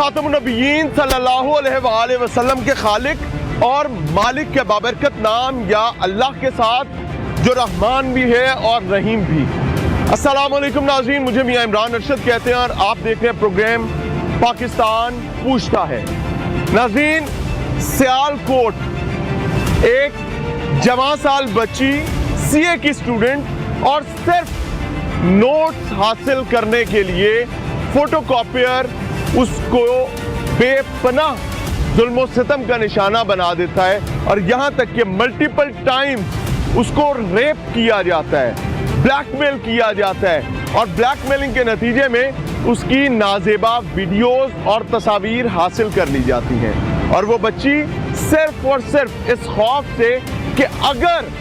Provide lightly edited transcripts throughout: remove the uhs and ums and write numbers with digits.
खातमुन नबिय्यीन सल्लल्लाहु अलैहि वसल्लम के खालिक और मालिक के बाबरकत नाम या अल्लाह के साथ जो रहमान भी है और रहीम भी। अस्सलाम वालेकुम नाज़रीन, मुझे मियां इमरान अरशद कहते हैं और आप देख रहे हैं प्रोग्राम पाकिस्तान पूछता है। नाज़रीन, सियालकोट एक जवां साल बच्ची सीए की स्टूडेंट और सिर्फ नोट्स हासिल करने के लिए फोटोकॉपियर उसको बेपनाह जुल्म सितम का निशाना बना देता है और यहाँ तक कि मल्टीपल टाइम्स उसको रेप किया जाता है, ब्लैकमेल किया जाता है और ब्लैकमेलिंग के नतीजे में उसकी नाजेबा वीडियोस और तस्वीर हासिल कर ली जाती हैं। और वो बच्ची सिर्फ और सिर्फ इस खौफ से कि अगर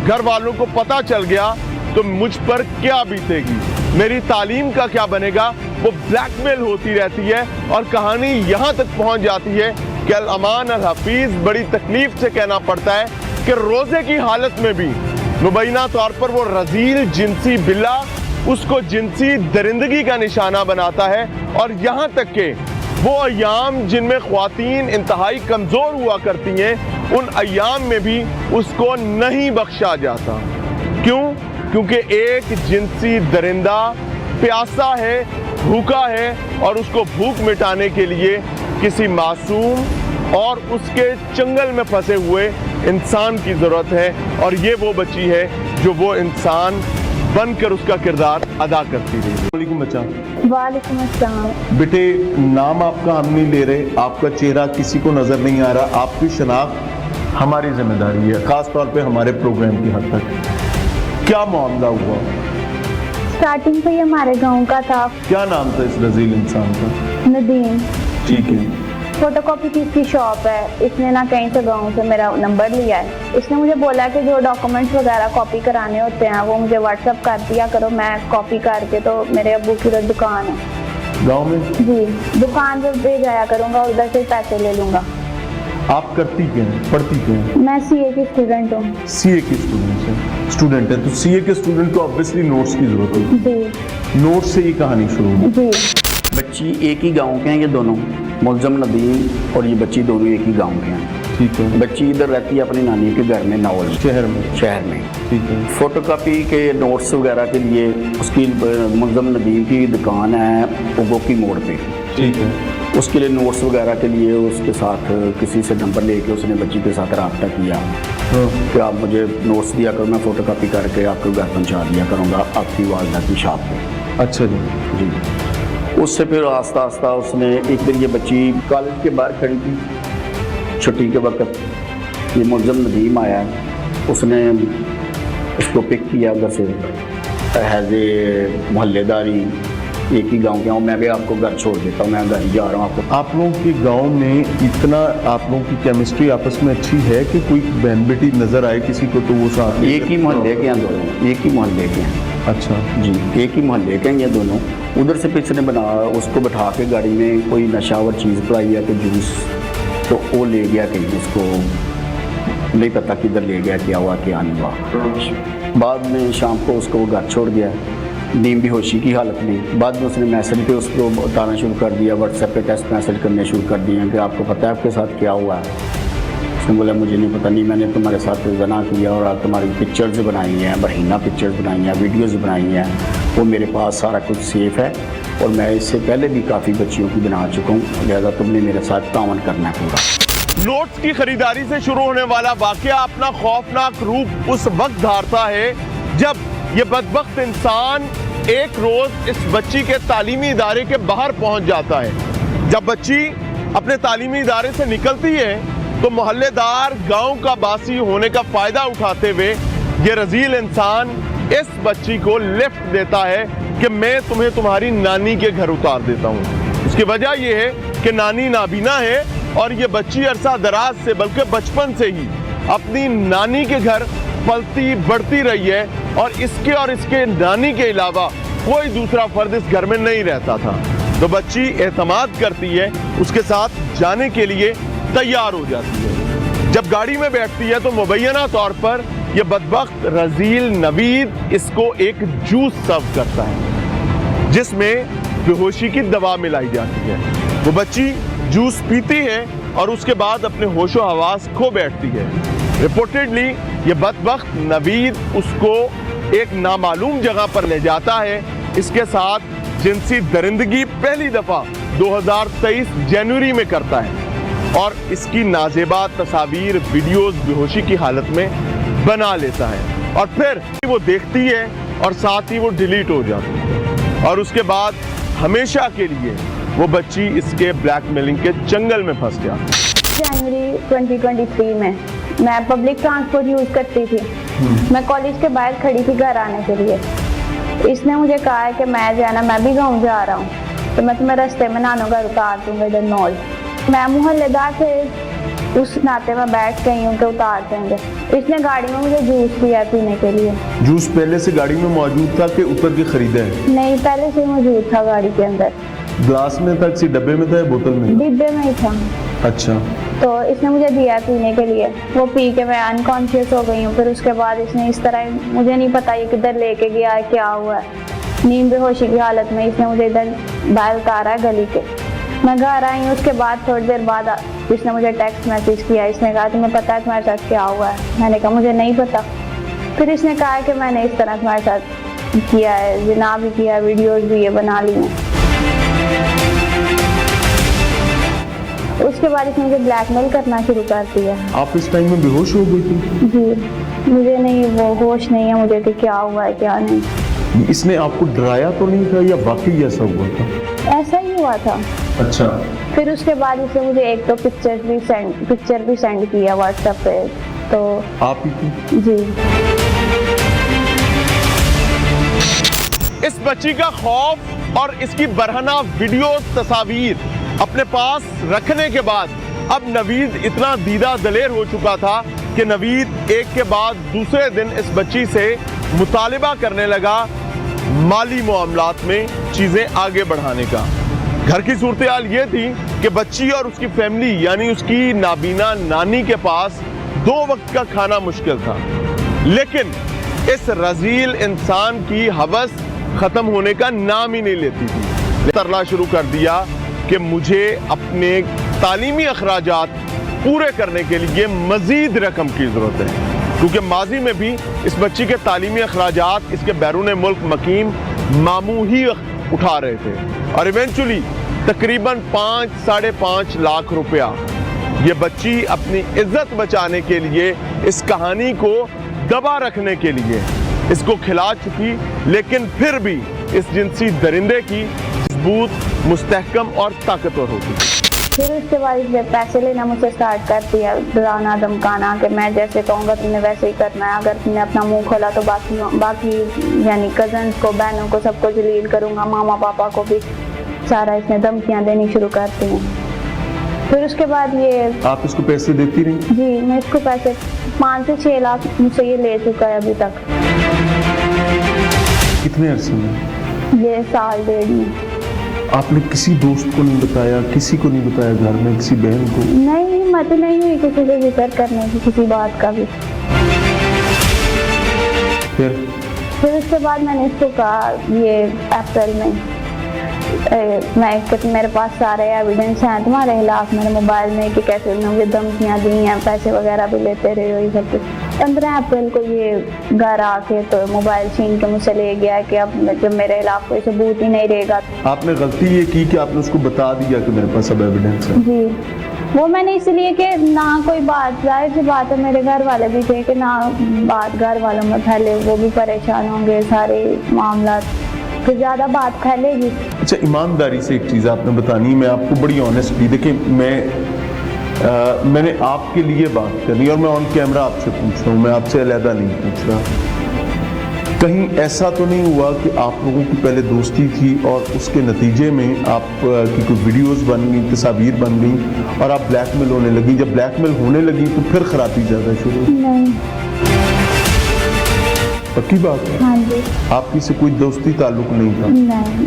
घर वालों को पता चल गया तो मुझ पर क्या बीतेगी, मेरी तालीम का क्या बनेगा, वो ब्लैकमेल होती रहती है। और कहानी यहाँ तक पहुँच जाती है कि अल अमान अल हफीज बड़ी तकलीफ से कहना पड़ता है कि रोज़े की हालत में भी मुबैना तौर पर वो रजील जिनसी बिल्ला उसको जिनसी दरिंदगी का निशाना बनाता है। और यहाँ तक कि वो अय्याम जिनमें ख्वातीन इंतहाई कमज़ोर हुआ करती हैं, उन अय्याम में भी उसको नहीं बख्शा जाता। क्यों? क्योंकि एक जिनसी दरिंदा प्यासा है, भूखा है और उसको भूख मिटाने के लिए किसी मासूम और उसके चंगल में फंसे हुए इंसान की ज़रूरत है। और ये वो बच्ची है जो वो इंसान बनकर उसका किरदार अदा करती रही। वालेकुम बच्चा। वालेकुम अस्सलाम। बेटे, नाम आपका हम नहीं ले रहे, आपका चेहरा किसी को नज़र नहीं आ रहा, आपकी शनाख्त हमारी जिम्मेदारी है, ख़ास तौर पे हमारे प्रोग्राम की हद तक। क्या मामला हुआ? स्टार्टिंग से ही हमारे गांव का था। क्या नाम था इस रजील इंसान का? नदीम। ठीक है। फोटोकॉपी की इसकी शॉप है। इसने ना कहीं से गांव से मेरा नंबर लिया है। इसने मुझे बोला कि जो डॉक्यूमेंट्स वगैरह कॉपी कराने होते हैं वो मुझे व्हाट्सएप कर दिया करो, मैं कॉपी करके, तो मेरे अब्बू की उधर दुकान है गाँव में। जी, दुकान पे भेज आया करूँगा, उधर से पैसे ले लूँगा। आप करती क्या हैं, पढ़ती क्या हैं? मैं सीए की स्टूडेंट हूँ। सीए की स्टूडेंट है तो सीए के स्टूडेंट को ऑब्वियसली नोट्स की जरूरत है जी। नोट्स से ये कहानी शुरू हुई। जी। बच्ची एक ही गांव के हैं ये दोनों, मुल्ज़म नदीम और ये बच्ची दोनों एक ही गांव के हैं। ठीक है। बच्ची इधर रहती है अपनी नानी के घर में, नावल शहर में। ठीक है। फोटोकॉपी के नोट्स वगैरह के लिए उसकी मुल्ज़म नदीम की दुकान है उगोकी मोड़ पे। ठीक है। उसके लिए नोट्स वगैरह के लिए उसके साथ किसी से नंबर लेके उसने बच्ची के साथ रब्ता किया कि आप मुझे नोट्स दिया करो, मैं फ़ोटोकॉपी करके आपके घर पहुंचा दिया करूंगा आपकी वालदा की शॉप पे। अच्छा जी। उससे फिर आस्ता आस्ता उसने एक दिन, ये बच्ची कॉलेज के बाहर खड़ी थी छुट्टी के वक्त, ये मुल्ज़म नदीम आया, उसने उसको पिक किया उधर से हैज़ ए मोहल्लेदारी, एक ही गांव के हूँ, मैं भी आपको घर छोड़ देता हूँ, मैं घर जा रहा हूँ आपको। आप लोगों के गांव में इतना आप लोगों की केमिस्ट्री आपस में अच्छी है कि कोई बहन बेटी नजर आए किसी को तो वो साथ एक ही मोहल्ले के हैं दोनों, एक ही मोहल्ले के हैं। अच्छा जी, एक ही मोहल्ले के हैं ये दोनों। उधर से किसी ने उसको बैठा के गाड़ी में कोई नशावर चीज़ पिलाई है, कोई जूस, तो वो ले गया कहीं, उसको नहीं पता किधर ले गया, क्या हुआ क्या नहीं हुआ। बाद में शाम को उसको वो घर छोड़ गया, नीम बेहोशी की हालत में। बाद में उसने मैसेज पे उसको बताना शुरू कर दिया, व्हाट्सएप पे टेक्स्ट मैसेज करने शुरू कर दिए कि आपको पता है आपके साथ क्या हुआ है। उसने बोला मुझे नहीं पता, नहीं मैंने तुम्हारे साथ ज़ना किया और तुम्हारी पिक्चर्स बनाई हैं, बहीना पिक्चर्स बनाई हैं, वीडियोज़ बनाई हैं, वो मेरे पास सारा कुछ सेफ़ है और मैं इससे पहले भी काफ़ी बच्चियों की बना चुका हूँ, लिहाजा तुमने मेरे साथ तावन करना है पूरा। नोट्स की खरीदारी से शुरू होने वाला वाकया अपना खौफनाक रूप उस वक्त धारता है जब ये बदबख्त इंसान एक रोज इस बच्ची के तालीमी इदारे के बाहर पहुंच जाता है। जब बच्ची अपने तालीमी इदारे से निकलती है तो मोहल्लेदार गांव का बासी होने का फायदा उठाते हुए ये रजील इंसान इस बच्ची को लिफ्ट देता है कि मैं तुम्हें तुम्हारी नानी के घर उतार देता हूँ। उसकी वजह यह है कि नानी नाबीना है और ये बच्ची अरसा दराज से बल्कि बचपन से ही अपनी नानी के घर पलती बढ़ती रही है और इसके नानी के अलावा कोई दूसरा फर्द इस घर में नहीं रहता था। तो बच्ची एतमाद करती है, उसके साथ जाने के लिए तैयार हो जाती है। जब गाड़ी में बैठती है तो मुबैना तौर पर यह बदबख्त रजील नवीद इसको एक जूस सर्व करता है जिसमें बेहोशी की दवा मिलाई जाती है। वो बच्ची जूस पीती है और उसके बाद अपने होशो हवास खो बैठती है। रिपोर्टेडली ये बदबख्त नवीद उसको एक नामालूम जगह पर ले जाता है। इसके साथ जिनसी दरिंदगी पहली दफा 2023 जनवरी में करता है और इसकी नाजेबा तस्वीर वीडियोस बेहोशी की हालत में बना लेता है और फिर वो देखती है और साथ ही वो डिलीट हो जाती है और उसके बाद हमेशा के लिए वो बच्ची इसके ब्लैकमेलिंग के जंगल में फंस जाती है। जनवरी 2023 में मैं पब्लिक ट्रांसपोर्ट यूज करती थी। मैं कॉलेज के बाहर खड़ी थी घर आने के लिए। इसने मुझे कहा है कि मैं जो है ना मैं भी गाँव जा रहा हूँ तो मैं तुम्हें रास्ते में नानू घर उतार दूंगा इधर नॉल। मैं मोहल्लेदार थे उस नाते में बैठ गई हूँ कि उतार देंगे। इसने गाड़ी में मुझे जूस दिया पीने के लिए। जूस पहले से गाड़ी में मौजूद था कि उतर के खरीदा है? नहीं, पहले से मौजूद था गाड़ी के अंदर। ग्लास में था, किसी डब्बे में था या बोतल में? डिब्बे में ही था। अच्छा। तो इसने मुझे दिया पीने के लिए, वो पी के मैं अनकॉन्शियस हो गई हूँ। फिर उसके बाद इसने इस तरह, मुझे नहीं पता ये किधर लेके गया है, क्या हुआ है। नींद बेहोशी की हालत में इसने मुझे इधर बाहर उतारा है गली के। मैं घर आई हूँ, उसके बाद थोड़ी देर बाद इसने मुझे टेक्स्ट मैसेज किया। इसने कहा तुम्हें पता है तुम्हारे साथ क्या हुआ है? मैंने कहा मुझे नहीं पता। फिर इसने कहा कि मैंने इस तरह तुम्हारे साथ किया है, जिना भी किया, वीडियोस भी ये बना ली हैं। उसके बाद इसने मुझे ब्लैकमेल करना शुरू कर दिया। आप इस टाइम में बेहोश हो गई थी? जी, मुझे नहीं, वो होश नहीं है मुझे कि क्या हुआ है क्या नहीं। इसने आपको डराया तो नहीं था या वाकई ऐसा हुआ था? ऐसा ही हुआ था। अच्छा। फिर उसके बाद इसने मुझे एक तो पिक्चर भी सेंड किया व्हाट्सएप पे। तो आप ही थी? जी। इस बच्ची का खौफ और इसकी बरहना वीडियोस तस्वीर अपने पास रखने के बाद अब नवीद इतना दीदा दलेर हो चुका था कि नवीद एक के बाद दूसरे दिन इस बच्ची से मुतालिबा करने लगा माली मामलात में चीजें आगे बढ़ाने का। घर की सूरत-ए-हाल ये थी कि बच्ची और उसकी फैमिली यानी उसकी नाबीना नानी के पास 2 वक्त का खाना मुश्किल था, लेकिन इस रजील इंसान की हवस खत्म होने का नाम ही नहीं लेती थी। तरला शुरू कर दिया कि मुझे अपने तालीमी अखराजात पूरे करने के लिए मजीद रकम की ज़रूरत है, क्योंकि माजी में भी इस बच्ची के तालीमी अखराजात इसके बैरून मुल्क मकीम मामू ही उठा रहे थे और इवेंचुअली तकरीबन 5-5.5 लाख रुपया ये बच्ची अपनी इज्जत बचाने के लिए, इस कहानी को दबा रखने के लिए इसको खिला चुकी, लेकिन फिर भी इस जिनसी दरिंदे की मजबूत, मुस्तहकम और ताकतवर होती। फिर उसके बाद इसने पैसे लेना मुझसे स्टार्ट कर दिया, डराना धमकाना कि मैं जैसे कहूँगा तुमने वैसे ही करना है, अगर तुमने अपना मुंह खोला तो बाकी यानी कजन्स को, बहनों को, सबको जलील करूँगा, मामा पापा को भी सारा इसने धमकियाँ देनी शुरू करती हैं। फिर उसके बाद ये आप इसको पैसे देती रही? जी, मैं इसको पैसे 5 से 6 लाख मुझसे ये ले चुका है अभी तक। कितने अरसे में? ये 1.5 साल में। आपने किसी दोस्त को नहीं बताया, किसी को नहीं बताया, घर में किसी बहन को? नहीं, हिम्मत नहीं हुई किसी को जिक्र करने की किसी बात का भी। फिर उसके बाद मैंने इसको कहा ये अप्रैल में मेरे पास सारे एविडेंस हैं तुम्हारे खिलाफ मेरे मोबाइल में कि कैसे उन्होंने धमकियाँ दी हैं, पैसे वगैरह भी लेते रहे हो, ये सब कुछ। 15 अप्रैल को ये घर आके तो मोबाइल छीन के मुझसे ले गया कि अब जब मेरे खिलाफ कोई सबूत ही नहीं रहेगा। आपने गलती ये की कि आपने उसको बता दिया कि मेरे पास सब एविडेंस है? जी, वो मैंने इसलिए कि ना कोई बात, जाहिर सी बात है मेरे घर वाले भी थे कि ना बात घर वालों में फैले, वो भी परेशान होंगे, सारे मामला फिर ज़्यादा बात फैलेगी। अच्छा, ईमानदारी से एक चीज़ आपने बतानी, मैं आपको बड़ी ऑनेस्टली, देखिए मैंने आपके लिए बात करनी और मैं ऑन कैमरा आपसे पूछ रहा हूँ, मैं आपसे अलहदा नहीं पूछ रहा। कहीं ऐसा तो नहीं हुआ कि आप लोगों की पहले दोस्ती थी और उसके नतीजे में आप की कोई वीडियोस बन गई, तस्वीर बन गई और आप ब्लैकमेल होने लगी? जब ब्लैकमेल होने लगी तो फिर खराबी ज़्यादा शुरू? नहीं। पक्की बात है? हाँ जी। आपकी से कोई दोस्ती ताल्लुक नहीं था? नहीं,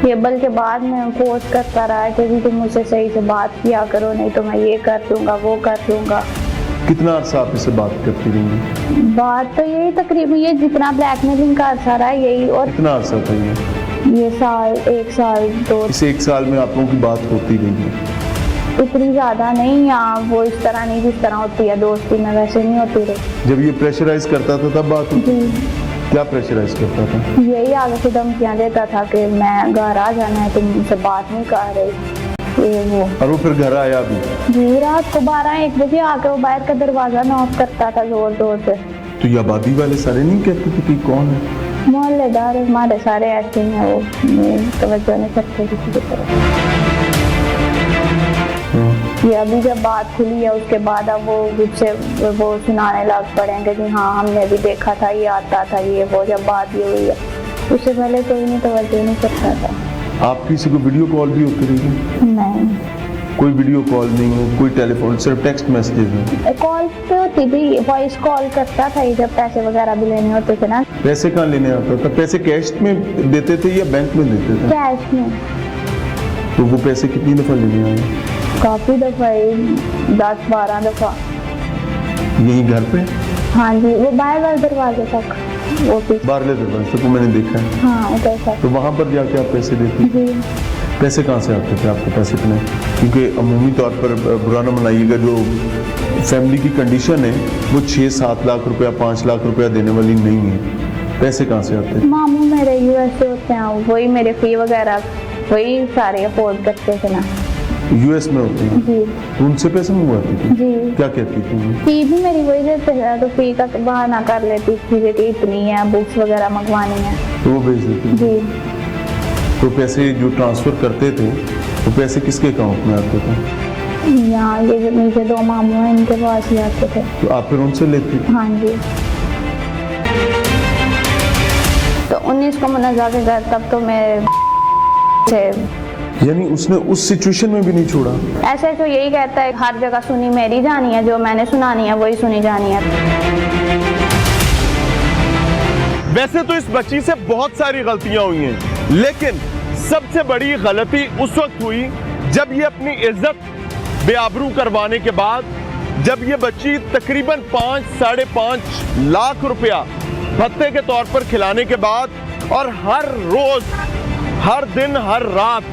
ये बल्कि बाद में फोर्स करता रहा कि जी तुम मुझसे सही से बात किया करो, नहीं तो मैं ये कर दूंगा, वो कर दूंगा। कितना अर्सा आप इससे बात करती रही? बात तो यही तकरीबन ये जितना ब्लैकमेलिंग का अर्सा रहा है यही। और कितना अर्सा था ये? ये साल, 1 साल, 2, इस 1 साल में आप लोगों की बात होती रही है? इतनी ज्यादा नहीं, या वो इस तरह नहीं जिस तरह होती है दोस्ती में, वैसे नहीं होती रही। जब ये प्रेशराइज करता था तब बात होती? जी, क्या प्रेशराइज करता था? यही आगे से धमकियां देता था कि मैं घर आ जाना है, तुम मुझसे बात नहीं कर रही, ये वो। और वो फिर घर आया भी? जी, रात को 12-1 बजे आकर वो बाहर का दरवाजा नॉक करता था जोर जोर से। तो ये आबादी वाले सारे नहीं कहते थे कि कौन है? मोहल्लेदार हमारे सारे ऐसे ही हैं, वो तवज्जो नहीं करते किसी की तरफ। ये अभी जब बात खुली है उसके बाद अब वो मुझसे वो सुनाने लग पड़ेंगे कि हाँ हमने भी देखा था, ये आता था, ये वो। जब बात ये हुई है, उससे पहले कोई नहीं तवज्जो नहीं करता था। आप किसी को वीडियो कॉल भी होती रही? नहीं, कोई वीडियो कॉल नहीं, कोई टेलीफोन, सिर्फ टेक्स्ट मैसेजेस हैं? कॉल पे होती थी, वॉइस कॉल करता था ये, जब पैसे वगैरह भी लेने होते थे ना। पैसे कहाँ लेने आता था? पैसे कैश में देते थे या बैंक में देते थे? कैश में। तो वो पैसे कितनी दफा लेने आए? काफी दफा, 10-12 दफा। यही घर पे? हाँ जी, वो बाहर वाले दरवाजे तक, वो भी। बाहरले दरवाजे तक मैंने देखा है। हाँ, उधर तक। तो वहाँ पर जाके आप पैसे देते? जी। पैसे कहाँ से आते थे आपके पास इतने? क्योंकि अमूमी तौर पर बुरा ना मनाइएगा, जो फैमिली की कंडीशन है वो 6-7 लाख रुपया, 5 लाख रुपया देने वाली नहीं है। पैसे कहाँ से आते? मामू मेरे US से होते हैं, वही मेरे फी वगैरह वही सारे अफोर्ड करते थे ना। US में होते हैं? जी। तो उनसे पैसे मंगवाती थी? जी। क्या कहती थी? फी भी मेरी वही देते थे, तो फी का बहाना कर लेती थी कि इतनी है, बुक्स वगैरह मंगवानी है, तो वो भेज देती? जी। तो पैसे जो ट्रांसफर करते थे वो पैसे किसके अकाउंट में आते थे? यहाँ ये जो नीचे 2 मामू हैं, इनके पास ही आते थे। तो आप फिर उनसे लेती? हाँ जी। तो 19 को मैंने जाके घर, तब तो मैं से यानी उसने उस सिचुएशन में भी नहीं छोड़ा? ऐसे तो यही कहता है, हर जगह सुनी मेरी जानी है, जो मैंने सुनानी है वही सुनी जानी है। वैसे तो इस बच्ची से बहुत सारी गलतियां हुई हैं, लेकिन सबसे बड़ी गलती उस वक्त हुई जब ये अपनी इज्जत बेआबरू करवाने के बाद, जब ये बच्ची तकरीबन 5-5.5 लाख रुपया भत्ते के तौर पर खिलाने के बाद और हर रोज, हर दिन, हर रात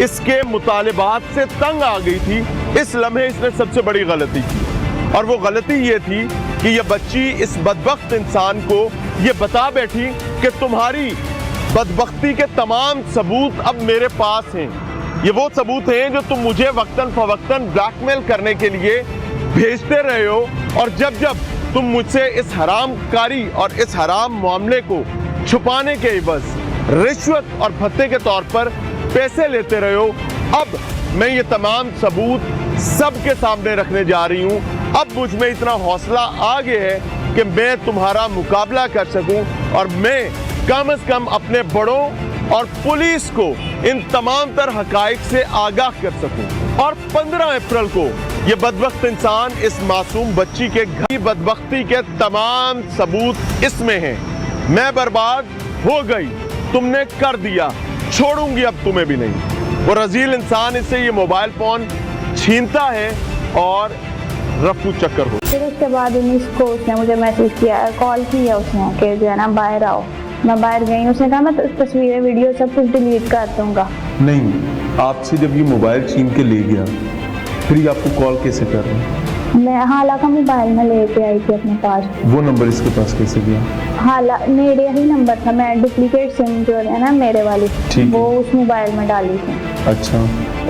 इसके मुतालिबात से तंग आ गई थी। इस लम्हे इसने सबसे बड़ी गलती की, और वो गलती ये थी कि ये बच्ची इस बदबख्त इंसान को ये बता बैठी कि तुम्हारी बदबख्ती के तमाम सबूत अब मेरे पास हैं। ये वो सबूत हैं जो तुम मुझे वक्तन फवक्तन ब्लैकमेल करने के लिए भेजते रहे हो, और जब जब तुम मुझसे इस हरामकारी और इस हराम मामले को छुपाने के एवज रिश्वत और भत्ते के तौर पर पैसे लेते रहे हो, अब मैं ये तमाम सबूत सबके सामने रखने जा रही हूँ। अब मुझ में इतना हौसला आ गया है कि मैं तुम्हारा मुकाबला कर सकूं, और मैं कम से कम अपने बड़ों और पुलिस को इन तमाम तर हकाइक से आगाह कर सकूं। और 15 अप्रैल को ये बदबख्त इंसान इस मासूम बच्ची के घर की बदबख्ती के तमाम सबूत इसमें हैं। मैं बर्बाद हो गई, तुमने कर दिया, छोड़ूंगी अब तुम्हें भी नहीं। वो रजील इंसान इससे ये मोबाइल फोन छीनता है और रफू चक्कर हो। फिर उसके बाद 19 को उसने मुझे मैसेज किया, कॉल किया उसने कि जो है ना बाहर आओ। मैं बाहर गई, उसने कहा मैं तस्वीरें, वीडियो सब कुछ डिलीट कर दूंगा। नहीं, आपसे जब ये मोबाइल छीन के ले गया फिर ये आपको कॉल कैसे कर रहे हैं? मैं हालांकि मोबाइल में लेके आई थी अपने पास। वो नंबर इसके पास कैसे गया? मेरे ही नंबर था, मैं डुप्लीकेट सिम जो है ना मेरे वाली, वो उस मोबाइल में डाली थी। अच्छा।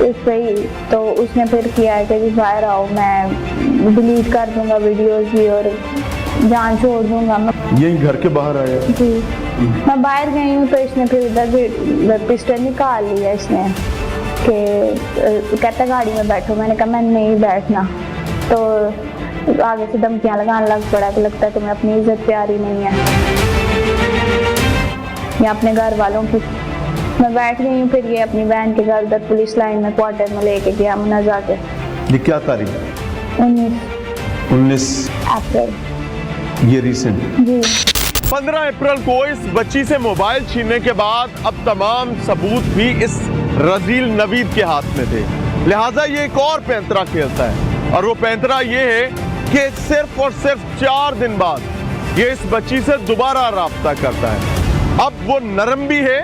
उस पे ही तो उसने फिर किया है कि बाहर आओ, मैं डिलीट कर दूंगा वीडियोस भी और जान छोड़ दूंगा। यही घर के बाहर आया? जी। मैं बाहर गई हूँ तो इसने फिर इधर पिस्टल निकाल लिया इसने, कि कहता गाड़ी में बैठो। मैंने कहा मैं नहीं बैठना, तो आगे से धमकियां लगाने लग पड़ा कि लगता है तुम्हें अपनी इज्जत प्यारी नहीं है या अपने घर वालों की। मैं बैठ गई हूँ, फिर ये अपनी बहन के घर उधर पुलिस लाइन में क्वार्टर में लेके गया मुन्ना जाके। ये क्या तारीख? 19 अप्रैल। ये रिसेंट? जी। 15 अप्रैल को इस बच्ची से मोबाइल छीनने के बाद अब तमाम सबूत भी इस रजील नवीद के हाथ में थे, लिहाजा ये एक और पैंतरा खेलता है। और वो पैंतरा ये है कि सिर्फ और सिर्फ 4 दिन बाद ये इस बच्ची से दोबारा राब्ता करता है। अब वो नरम भी है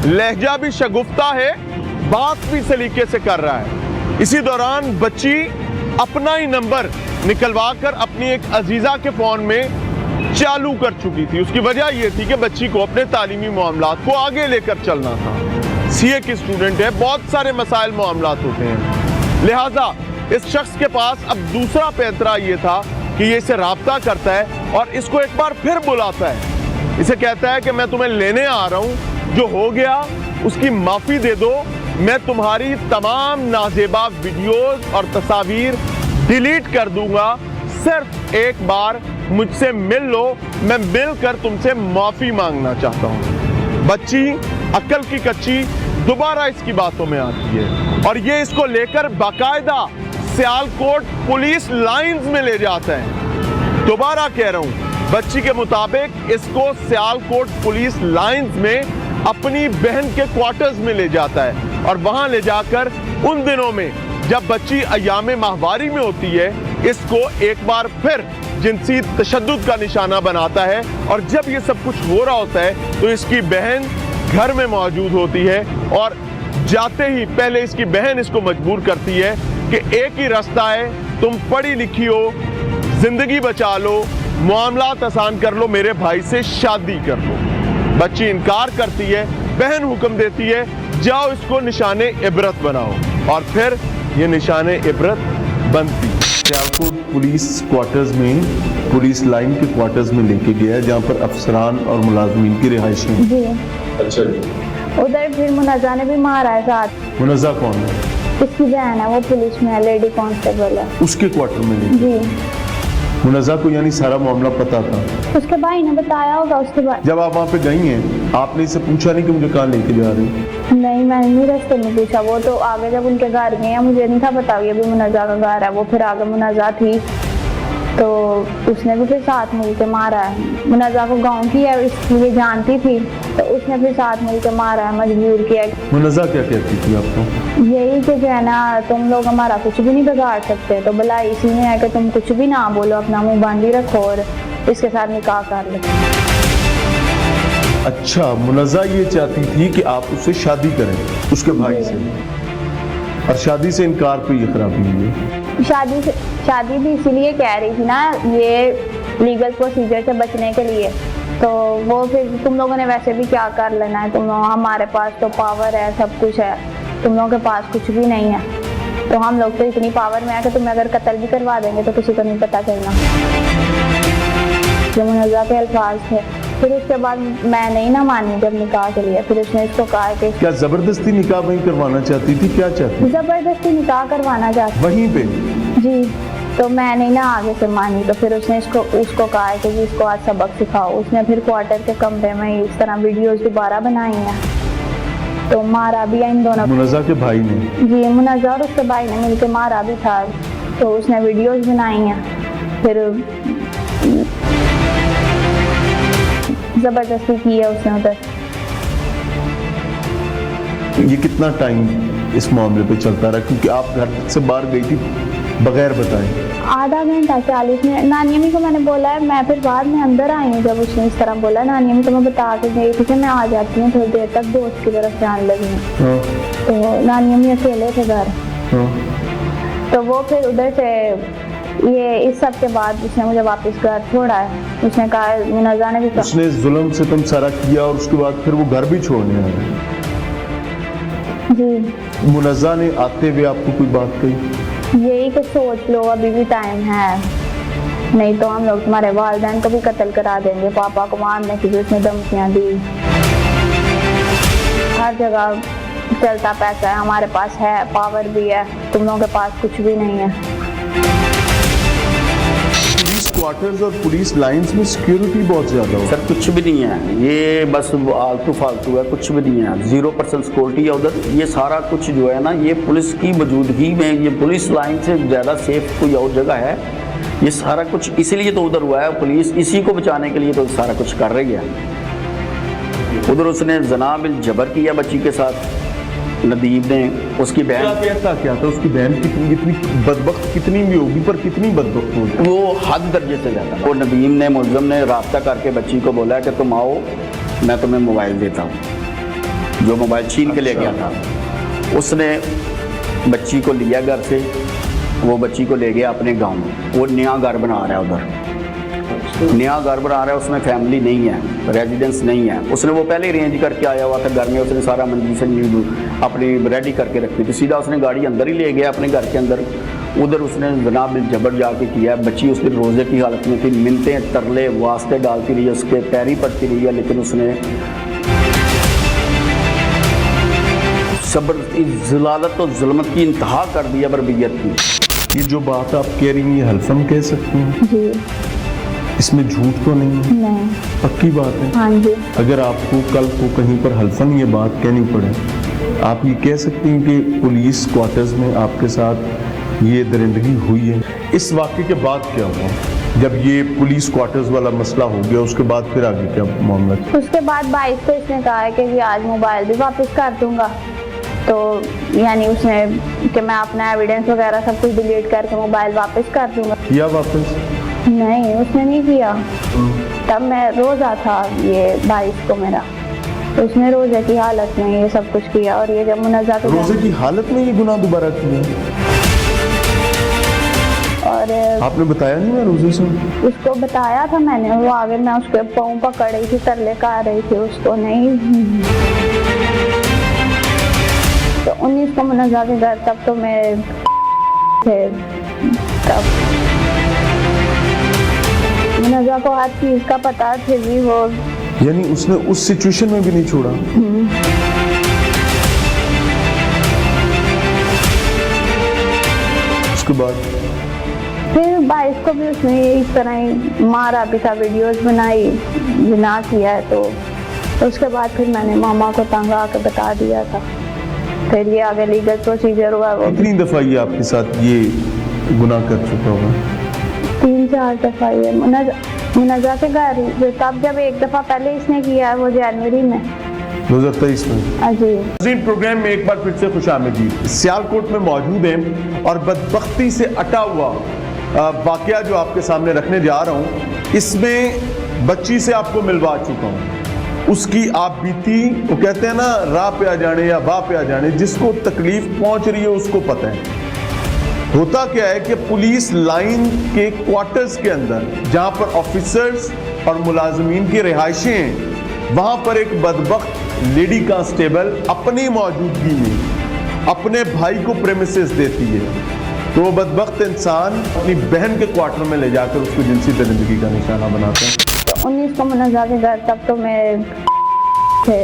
लहजा भी शगुफ्ता है, बात भी सलीके से कर रहा है। इसी दौरान बच्ची अपना ही नंबर निकलवा कर अपनी एक अजीजा के फोन में चालू कर चुकी थी। उसकी वजह यह थी कि बच्ची को अपने तालीमी मामलात को आगे लेकर चलना था। सीए की स्टूडेंट है, बहुत सारे मसाइल मामलात होते हैं, लिहाजा इस शख्स के पास अब दूसरा पैंतरा ये था कि ये इसे राब्ता करता है और इसको एक बार फिर बुलाता है। इसे कहता है कि मैं तुम्हें लेने आ रहा हूं, जो हो गया उसकी माफी दे दो, मैं तुम्हारी तमाम नाजेबा वीडियोस और तस्वीर डिलीट कर दूंगा, सिर्फ एक बार मुझसे मिल लो, मैं मिलकर तुमसे माफी मांगना चाहता हूं। बच्ची अक्ल की कच्ची दोबारा इसकी बातों में आती है और ये इसको लेकर बाकायदा सियालकोट पुलिस लाइंस में ले जाता है। दोबारा कह रहा हूं, बच्ची के मुताबिक इसको सियालकोट पुलिस लाइंस में अपनी बहन के क्वार्टर्स में ले जाता है और वहां ले जाकर उन दिनों में जब बच्ची अयामे माहवारी में होती है, इसको एक बार फिर जिनसी तशद्दुद का निशाना बनाता है। और जब ये सब कुछ हो रहा होता है तो इसकी बहन घर में मौजूद होती है और जाते ही पहले इसकी बहन इसको मजबूर करती है कि एक ही रास्ता है, तुम पढ़ी लिखी हो, जिंदगी बचा लो, मामलात आसान कर लो, मेरे भाई से शादी कर लो। बच्ची इनकार करती है, बहन हुक्म देती है जाओ इसको निशाने इबरत बनाओ और फिर ये निशाने इबरत बनती। सियालकोट पुलिस क्वार्टर्स में, पुलिस लाइन के क्वार्टर्स में लेके गया है जहाँ पर अफसरान और मुलाजमीन की रिहाइश है। जी अच्छा जी। उधर फिर मुनज़्ज़ा ने भी मारा है साथ। मुनज़्ज़ा कौन है? इसकी बहन है, वो पुलिस में है, लेडी कांस्टेबल है। उसके क्वार्टर में लेके? जी। मुनज़्ज़ा को यानी सारा मामला पता था? उसके भाई ने बताया होगा। उसके बाद जब आप वहाँ पे गई हैं, आपने इससे पूछा नहीं कि मुझे कहाँ लेके जा रहे हैं? नहीं, मैंने नहीं रास्ते में पूछा। वो तो आगे जब उनके घर गए हैं, मुझे नहीं था पता ये भी मुनज़्ज़ा का घर है। वो फिर आगे मुनज़्ज़ा थी तो उसने भी फिर साथ मिल के मारा है। मुनज़्ज़ा को गाँव की है इसलिए जानती थी, तो उसने फिर साथ मिल के मारा है, मजबूर किया। मुनज़्ज़ा क्या कहती थी आपको? यही कि जो है ना, तुम लोग हमारा कुछ भी नहीं बिगाड़ सकते, तो भलाई इसी में है कि तुम कुछ भी ना बोलो, अपना मुंह बांधी रखो और इसके साथ निकाह कर लो। अच्छा, मुनज़्ज़ा ये चाहती थी कि आप उससे शादी करें उसके भाई से, और शादी से इनकार पे ये खराबी हुई है। शादी भी इसीलिए कह रही थी ना, ये लीगल प्रोसीजर से बचने के लिए। तो वो फिर तुम लोगों ने वैसे भी क्या कर लेना है, तुम लोग, हमारे पास तो पावर है, सब कुछ है, तुम लोगों के पास कुछ भी नहीं है। तो हम लोग तो इतनी पावर में है कि तुम्हें अगर कत्ल भी करवा देंगे तो किसी को नहीं पता चलना। जो मुनज़्ज़ा के अल्फाज थे। फिर उसके बाद मैं नहीं ना मानी जब निकाह के लिए। फिर उसने इसको कहा कि क्या जबरदस्ती निकाह वहीं करवाना चाहती थी? क्या चाहती थी? जबरदस्ती निकाह करवाना चाहती वहीं पे? जी। तो मैं नहीं ना आगे से मानी, तो फिर उसने उसको कहा कि जी इसको आज सबक सिखाओ। उसने फिर क्वार्टर के कमरे में इस तरह वीडियोस दोबारा बनाई हैं, तो मारा भी है इन दोनों। मुनज़्ज़ा के भाई ने? जी, मुनज़्ज़ा और उसके भाई ने मिलकर मारा भी था। तो उसने वीडियोस बनाई हैं, फिर जबरदस्ती की है उसने उधर। ये कितना टाइम इस मामले पे चलता रहा, क्योंकि आप घर से बाहर गई थी बगैर बताए? आधा घंटा 40 मिनट। नानी अम्मी को मैंने बोला है, मैं फिर बाद में अंदर आई हूँ जब उसने इस तरह बोला। नानी अम्मी को मैं बता के गई थी कि मैं आ जाती हूँ थोड़ी देर तक, दोस्त की तरफ जाने लगी हूँ। हाँ। तो नानी अम्मी अकेले थे घर। हाँ। तो वो फिर उधर से ये इस सब के बाद उसने मुझे वापस घर छोड़ा है। उसने कहा, मुनज़्ज़ा ने भी कहा, उसने जुल्म से तुम सारा किया और उसके बाद फिर वो घर भी छोड़ने आया? जी। मुनज़्ज़ा ने आते हुए आपको कोई बात कही? यही कि सोच लो, अभी भी टाइम है, नहीं तो हम लोग तुम्हारे वालिदैन को भी कत्ल करा देंगे। पापा को मारने की भी उसने धमकियाँ दी। हर जगह चलता पैसा है, हमारे पास है, पावर भी है, तुम लोगों के पास कुछ भी नहीं है। पुलिस क्वार्टर्स और पुलिस लाइंस में सिक्योरिटी बहुत ज़्यादा हो। सर कुछ भी नहीं है, ये बस आलतू फालतू है, कुछ भी नहीं है। 0% सिक्योरिटी है उधर। ये सारा कुछ जो है ना, ये पुलिस की मौजूदगी में, ये पुलिस लाइन से ज़्यादा सेफ कोई और जगह है? ये सारा कुछ इसीलिए तो उधर हुआ है, पुलिस इसी को बचाने के लिए तो सारा कुछ कर रही है। उधर उसने जना बिल जबर किया बच्ची के साथ, नदीम ने। उसकी बहन क्या था उसकी बहन कितनी बदबख्त कितनी भी होगी, पर कितनी बदबख्त होगी? वो हद दर्जे से ज़्यादा। वो नदीम ने, मुल्ज़म ने राब्ता करके बच्ची को बोला कि तुम आओ, मैं तुम्हें मोबाइल देता हूँ। जो मोबाइल छीन के ले गया था, उसने बच्ची को लिया घर से, वो बच्ची को ले गया अपने गांव में। वो नया घर बना रहा है, उधर नया घर बना रहा है, उसमें फैमिली नहीं है, रेजिडेंस नहीं है। उसने वो पहले अरेंज करके आया हुआ था घर में, उसने सारा मंजिल से अपनी रेडी करके रखी थी। सीधा उसने गाड़ी अंदर ही ले गया अपने घर के अंदर। उधर उसने जनाब जबर जाके किया। बच्ची उस दिन रोज़े की हालत में थी, मिलते तरले वास्ते डालती रही, उसके पैरी पड़ती रही है, लेकिन उसने सब्र की ज़लालत और ज़ुल्मत की इंतहा कर दिया, बरबियत की। ये जो बात आप कह रही हैं, हल्फन कह सकती हैं? जी इसमें झूठ तो नहीं है, नहीं। पक्की बात है। हाँ जी। अगर आपको कल को कहीं पर हल्फन ये बात कहनी पड़े, आप ये कह सकती हैं कि पुलिस क्वार्टर्स में आपके साथ ये दरिंदगी हुई है। इस वाक़े के बाद क्या हुआ? जब ये पुलिस क्वार्टर्स वाला मसला हो गया, उसके बाद फिर आगे क्या मामला था? उसके बाद 22 को इसने कहा है कि आज मोबाइल भी वापस कर दूंगा। तो यानी उसने कि मैं अपना एविडेंस वगैरह सब कुछ डिलीट करके मोबाइल वापस कर दूंगा। किया वापस? नहीं, उसने नहीं किया। तब मैं रोज़ा था ये 22 को मेरा, उसने रोज़े की हालत में ये सब कुछ किया। और ये जब मुनज़्ज़ा के रोज़े की हालत में ये गुनाह दोबारा किया? और आपने बताया नहीं? मैं रोज़े से उसको बताया था मैंने, वो आगे मैं उसके पाँव पकड़ रही थी, तरले कर रही थी उसको, नहीं। तो 19 को मुनज़्ज़ा के घर, तब तो मैं थे, तब मुनज़्ज़ा को हर चीज़ का पता थे भी वो। यानी उसने उस सिचुएशन में भी नहीं छोड़ा? उसके बाद फिर 22 को भी उसने इस तरह ही मारा भी था, वीडियोस बनाई, जिना किया है। तो उसके बाद फिर मैंने मामा को तंग आके बता दिया था। फिर ये आगे लीगल प्रोसीजर हुआ। वो कितनी दफ़ा ये आपके साथ ये गुनाह कर चुका होगा? 3-4 दफ़ा ये मुनज़्ज़ा के घर। तब जब एक दफ़ा पहले इसने किया है वो जनवरी में, 2023 में। जी। प्रोग्राम में एक बार फिर से खुशामदीद। सियालकोट में मौजूद हैं और बदबख्ती से अटा हुआ वाकया जो आपके सामने रखने जा रहा हूँ, इसमें बच्ची से आपको मिलवा चुका हूँ। उसकी आप बीती, वो कहते हैं ना, राह पे आ जाने या वाह पे आ जाने, जिसको तकलीफ पहुंच रही है उसको पता है। होता क्या है कि पुलिस लाइन के क्वार्टर्स के अंदर, जहां पर ऑफिसर्स और मुलाजमीन की रिहाइशें हैं, वहां पर एक बदबख्त लेडी कांस्टेबल अपनी मौजूदगी में अपने भाई को प्रेमिसेस देती है। तो वो बदबख्त इंसान अपनी बहन के क्वार्टर में ले जाकर उसको जिनसी दरिंदगी का निशाना बनाते हैं। तो 19 को मुनज़्ज़ा के घर, तब तो मैं थे,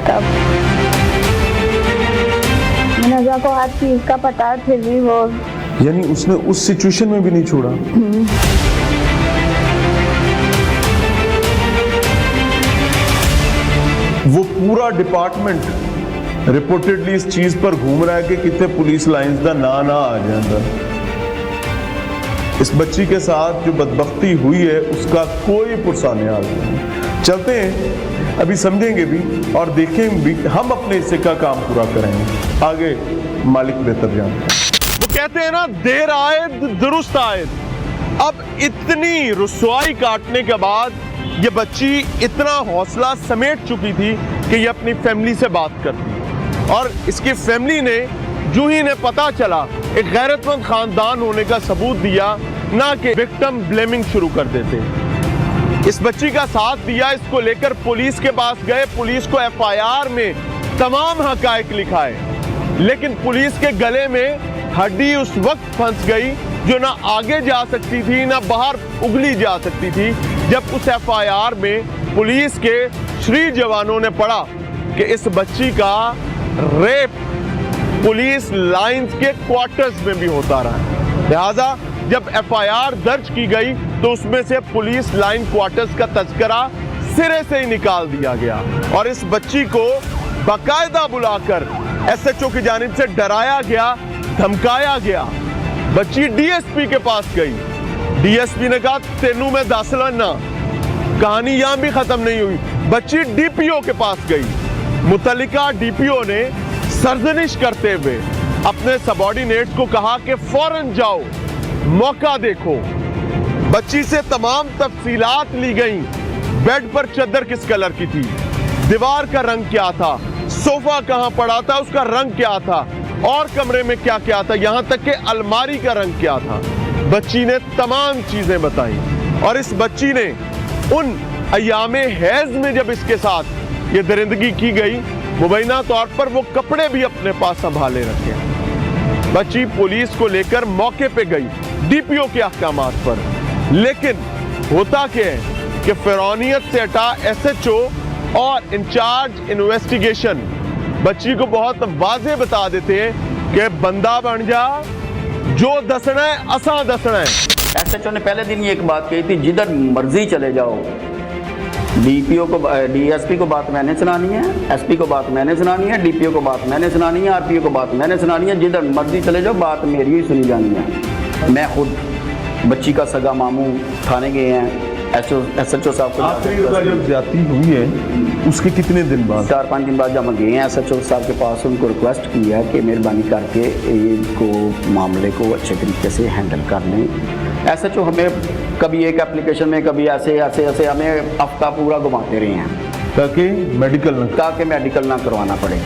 तब मुनज़्ज़ा को हर चीज़ का पता फिर भी वो। यानी उसने उस सिचुएशन में भी नहीं छोड़ा? वो पूरा डिपार्टमेंट रिपोर्टेडली इस चीज पर घूम रहा है कि कितने पुलिस लाइंस का ना आ जाए अंदर। इस बच्ची के साथ जो बदबख्ती हुई है उसका कोई पुरसान्याल नहीं। चलते हैं, अभी समझेंगे भी और देखें भी, हम अपने हिस्से का काम पूरा करेंगे, आगे मालिक बेहतर जानते हैं। वो कहते हैं ना, देर आयद दुरुस्त आयद। अब इतनी रुसवाई काटने के बाद ये बच्ची इतना हौसला समेट चुकी थी कि ये अपनी फैमिली से बात करती, और इसकी फैमिली ने जो ही इन्हें पता चला, एक गैरतमंद खानदान होने का सबूत दिया, ना कि विक्टिम ब्लेमिंग शुरू कर देते। इस बच्ची का साथ दिया, इसको लेकर पुलिस के पास गए, पुलिस को एफआईआर में तमाम हकायक लिखाए, लेकिन पुलिस के गले में हड्डी उस वक्त फंस गई जो ना आगे जा सकती थी ना बाहर उगली जा सकती थी, जब उस एफआईआर में पुलिस के श्री जवानों ने पढ़ा कि इस बच्ची का रेप पुलिस लाइंस के क्वार्टर्स में भी होता रहा। लिहाजा जब एफआईआर दर्ज की गई तो उसमें से पुलिस लाइन क्वार्टर्स का तज़किरा सिरे से ही निकाल दिया गया, और इस बच्ची को बाकायदा बुलाकर एसएचओ की जानिब से डराया गया, धमकाया गया। बच्ची डीएसपी के पास गई, डीएसपी ने कहा तेनू में दस लना। कहानी यहां भी खत्म नहीं हुई, बच्ची डीपीओ के पास गई। मुतल्लिका डीपीओ ने सरजनिश करते हुए अपने सबॉर्डिनेट्स को कहा कि फौरन जाओ, मौका देखो। बच्ची से तमाम तफसीलात ली गई, बेड पर चद्दर किस कलर की थी, दीवार का रंग क्या था, सोफा कहां पड़ा था उसका रंग क्या था, और कमरे में क्या क्या था, यहां तक कि अलमारी का रंग क्या था। बच्ची ने तमाम चीजें बताई और इस बच्ची ने उन अयामे हैज में जब इसके साथ ये दरिंदगी की गई, मुबैना तौर पर वो कपड़े भी अपने पास संभाले रखे। बच्ची पुलिस को लेकर मौके पे गई डीपीओ के अहकामात पर, लेकिन होता क्या है कि फिरौनियत से हटा एसएचओ और इंचार्ज इन्वेस्टिगेशन बच्ची को बहुत वाज़ेह बता देते हैं कि बंदा बन जा, जो दसना है असा दसना है। एसएचओ ने पहले दिन ये एक बात कही थी, जिधर मर्जी चले जाओ, डीपीओ को डीएसपी को बात मैंने सुनानी है, एसपी को बात मैंने सुनानी है, डीपीओ को बात मैंने सुनानी है, आरपीओ को बात मैंने सुनानी है, जिधर मर्जी चले जाओ बात मेरी ही सुनी जानी है। मैं खुद बच्ची का सगा मामू थाने गए हैं, एसएचओ साहब को आखिरी दफा जब ज्यादती हुई है उसके कितने दिन बाद? 4-5 दिन बाद जब हम गए हैं एसएचओ साहब के पास, उनको रिक्वेस्ट की है कि मेहरबानी करके इनको मामले को अच्छे तरीके से हैंडल कर लें। एसएचओ हमें कभी एक एप्लीकेशन में कभी ऐसे हमें हफ्ता पूरा घुमाते रहे हैं ताकि मेडिकल ना करवाना पड़े।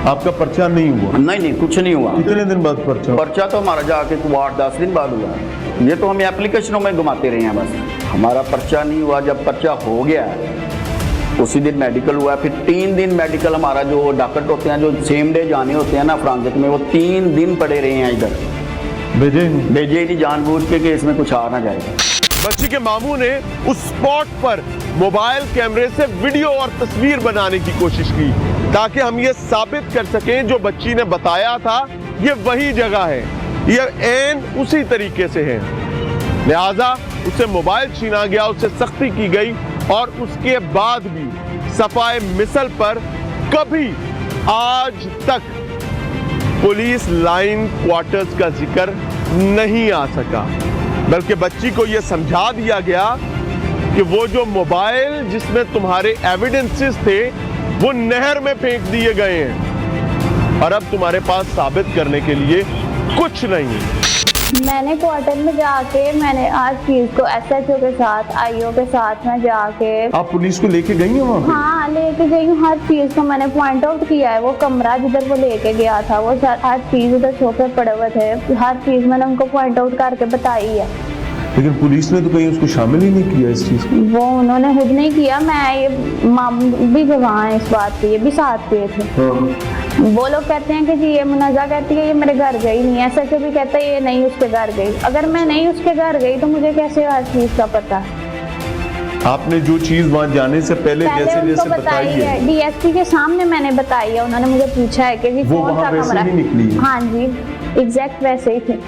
आपका पर्चा नहीं हुआ? नहीं कुछ नहीं हुआ। कितने दिन बाद पर्चा? पर्चा तो हमारा जाके 8-10 दिन बाद हुआ। ये तो हमें एप्लीकेशनों में घुमाते रहे हैं बस, हमारा पर्चा नहीं हुआ। जब पर्चा हो गया उसी दिन मेडिकल हुआ, फिर 3 दिन मेडिकल हमारा जो डॉक्टर होते हैं जो सेम डे जाने होते हैं ना फ्रांसिक में, वो 3 दिन पड़े रहे हैं इधर, भेजे नहीं जानबूझ के कि इसमें कुछ आ ना जाए। बच्ची के मामू ने उस स्पॉट पर मोबाइल कैमरे से वीडियो और तस्वीर बनाने की कोशिश की ताकि हम ये साबित कर सकें जो बच्ची ने बताया था ये वही जगह है, ये ऐन उसी तरीके से है। लिहाजा उसे मोबाइल छीना गया, उससे सख्ती की गई और उसके बाद भी सफाए मिसल पर कभी आज तक पुलिस लाइन क्वार्टर्स का जिक्र नहीं आ सका, बल्कि बच्ची को यह समझा दिया गया कि वो जो मोबाइल जिसमें तुम्हारे एविडेंसेस थे वो नहर में फेंक दिए गए हैं और अब तुम्हारे पास साबित करने के लिए कुछ नहीं। मैंने क्वार्टर में जाके मैंने आज चीज को एसएचओ के साथ आईओ के साथ में जाके। आप पुलिस को लेके गई हैं वहाँ पे? हाँ लेके गई हूँ, हर चीज को मैंने पॉइंट आउट किया है। वो कमरा जिधर वो लेके गया था वो हर चीज उधर सोफे पड़े हुए थे, हर चीज मैंने उनको पॉइंट आउट करके बताई है। लेकिन पुलिस ने तो कहीं उसको शामिल ही नहीं किया इस चीज को। वो उन्होंने खुद नहीं किया, मैं ये भी गवाह है इस बात के, ये भी साथ पे थे। वो लोग कहते हैं कि जी ये मुनाजा कहती है ये मेरे घर गई नहीं है, एसएचओ भी कहता है ये नहीं उसके घर गई। अगर मैं नहीं उसके घर गई तो मुझे कैसे हर चीज का पता? आपने जो चीज वहाँ जाने से पहले जैसे बताई है, डीएसपी के सामने मैंने बताई है। उन्होंने मुझे पूछा है कि जी कौन सा कमरा है। हाँ जी एग्जैक्ट वैसे ही थी।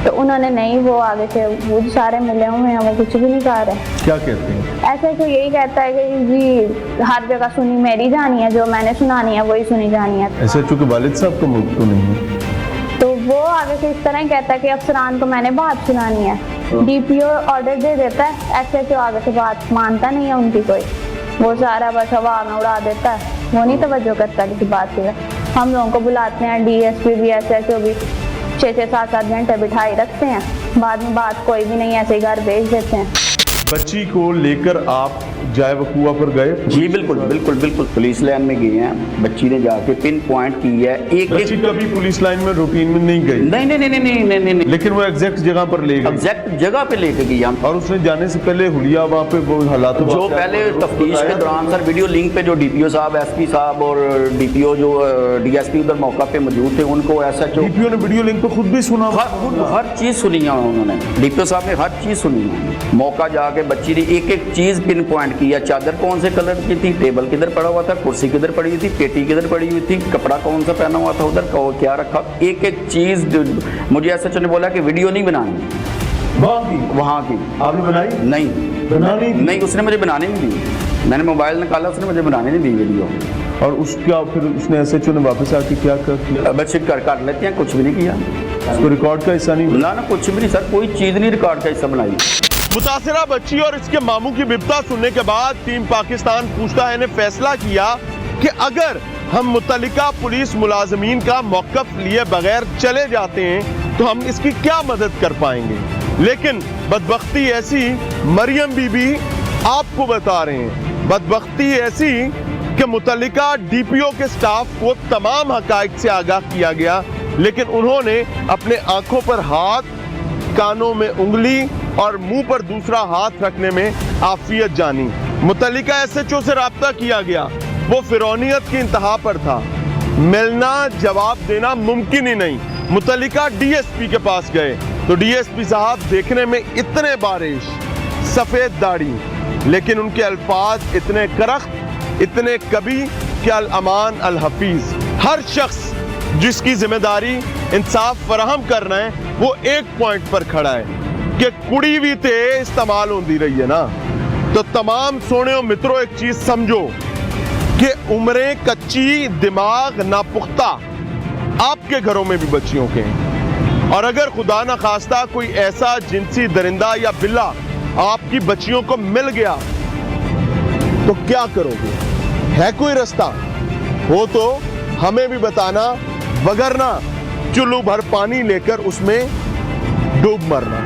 तो उन्होंने नहीं, वो आगे से वो सारे मिले हुए हैं, वो कुछ भी नहीं कह रहे। क्या कहते हैं? ऐसे तो यही कहता है कि जी हर जगह सुनी मेरी जानी है, जो मैंने सुनानी है वही सुनी जानी है। ऐसे चूंकि वालिद साहब का मुल्क तो नहीं है, तो वो आगे से इस तरह ही कहता है कि अफसरान को मैंने बात सुनानी है। डीपीओ ऑर्डर दे देता है, एसएचओ आगे से बात मानता नहीं है उनकी कोई, वो सारा बस हवा में उड़ा देता है, वो नहीं तवज्जो करता किसी बात की। हम लोगों को बुलाते हैं, डीएसपी भी एसएचओ भी 6-7 घंटे बिठाई रखते हैं, बाद में बात कोई भी नहीं, ऐसे ही घर भेज देते हैं। बच्ची को लेकर आप जाए वकुआ पर गए? जी बिल्कुल पुलिस लाइन में गए हैं। बच्ची ने जाके पिन पॉइंट की है। बच्ची कभी पुलिस लाइन में रूटीन में नहीं गई? नहीं। लेकिन वो एग्जैक्ट जगह पर ले गई? एग्जैक्ट जगह पे लेके गई हम। और उसने जाने से पहले हुलिया वहाँ पे वो हालात जो पहले तफ्तीश के दौरान सर वीडियो लिंक पे जो डीपीओ साहब, एसपी साहब और डीपीओ जो डीएसपी उधर मौका पे मौजूद थे, उनको ऐसा डीपीओ ने वीडियो लिंक पे खुद भी सुना, हर चीज सुनी है उन्होंने। डीपीओ साहब ने हर चीज सुनी है। मौका जाके बच्ची ने एक चीज पिन पॉइंट किया, चादर कौन से कलर की थी, टेबल किधर पड़ा हुआ था, कुर्सी किधर पड़ी हुई थी, पेटी किधर पड़ी हुई थी, कपड़ा कौन सा पहना हुआ था उधर, क्या रखा, एक चीज। मुझे एसएचओ ने बोला कि वीडियो नहीं बनानी वहाँ की। आपने बनाई? नहीं, उसने मुझे बनाने नहीं दी। मैंने मोबाइल निकाला, उसने मुझे बनाने नहीं दी वीडियो। और उसका फिर उसने एसएचओ ने वापस आके क्या किया? बच्चे कर लेते हैं, कुछ भी नहीं किया। उसको रिकॉर्ड का हिस्सा नहीं? ना कुछ भी नहीं सर, कोई चीज नहीं रिकॉर्ड का हिस्सा बनाई। मुतासिरा बच्ची और इसके मामू की बिपता सुनने के बाद टीम पाकिस्तान पूछता है ने फैसला किया कि अगर हम मुतल्लिका पुलिस मुलाजमीन का मौक़िफ़ लिए बगैर चले जाते हैं तो हम इसकी क्या मदद कर पाएंगे। लेकिन बदबख्ती ऐसी, मरियम बीबी आपको बता रहे हैं बदबख्ती ऐसी कि मुतल्लिका डीपीओ के स्टाफ को तमाम हकाइक से आगाह किया गया, लेकिन उन्होंने अपने आंखों पर हाथ, कानों में उंगली और मुंह पर दूसरा हाथ रखने में आफियत जानी। मुतल्लिका एसएचओ से राब्ता किया गया, वो फिरौनियत की इंतहा पर था, मिलना जवाब देना मुमकिन ही नहीं। मुतल्लिका डीएसपी के पास गए तो डीएसपी साहब देखने में इतने बारिश, सफेद दाढ़ी, लेकिन उनके अल्फाज इतने करख्त, इतने कभी कि अल अमान अल हफीज। हर शख्स जिसकी जिम्मेदारी इंसाफ फराहम करना है वो एक पॉइंट पर खड़ा है कि कुड़ी भी ते इस्तेमाल होती रही है ना। तो तमाम सोने मित्रों एक चीज समझो कि उम्रें कच्ची, दिमाग नापुख्ता आपके घरों में भी बच्चियों के हैं, और अगर खुदा न खास्ता कोई ऐसा जिनसी दरिंदा या बिल्ला आपकी बच्चियों को मिल गया तो क्या करोगे? है कोई रास्ता? हो तो हमें भी बताना, वगरना चुल्लू भर पानी लेकर उसमें डूब मरना।